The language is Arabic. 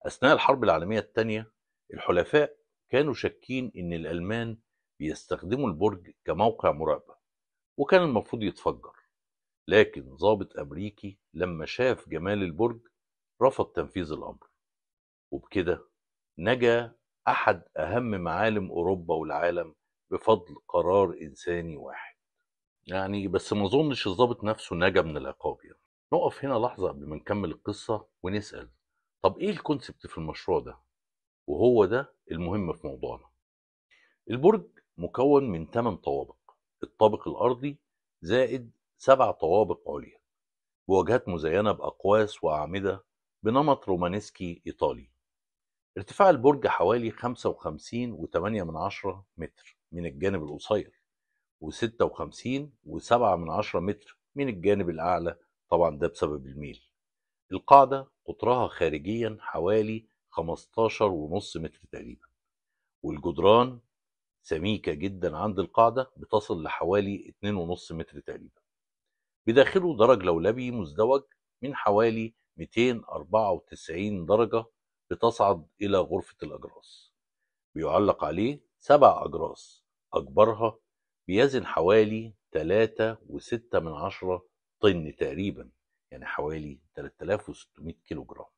أثناء الحرب العالمية التانية الحلفاء كانوا شاكين إن الألمان بيستخدموا البرج كموقع مراقبة، وكان المفروض يتفجر. لكن ضابط أمريكي لما شاف جمال البرج رفض تنفيذ الأمر، وبكده نجا أحد أهم معالم أوروبا والعالم بفضل قرار إنساني واحد. يعني بس ما أظنش الضابط نفسه نجا من العقاب يعني. نقف هنا لحظة قبل ما نكمل القصة ونسأل، طب إيه الكونسبت في المشروع ده؟ وهو ده المهم في موضوعنا. البرج مكون من 8 طوابق، الطابق الأرضي زائد 7 طوابق عليا بواجهات مزينة بأقواس وأعمدة بنمط رومانسكي إيطالي. ارتفاع البرج حوالي 55.8 متر من الجانب القصير، و56.7 متر من الجانب الأعلى، طبعا ده بسبب الميل. القاعدة قطرها خارجيا حوالي 15.5 متر تقريبا، والجدران سميكة جدا عند القاعدة بتصل لحوالي 2.5 متر تقريبا. بداخله درج لولبي مزدوج من حوالي 294 درجة بتصعد إلى غرفة الأجراس. بيعلق عليه 7 أجراس، أكبرها بيزن حوالي 3.6 طن تقريبا، يعني حوالي 3600 كيلو جرام.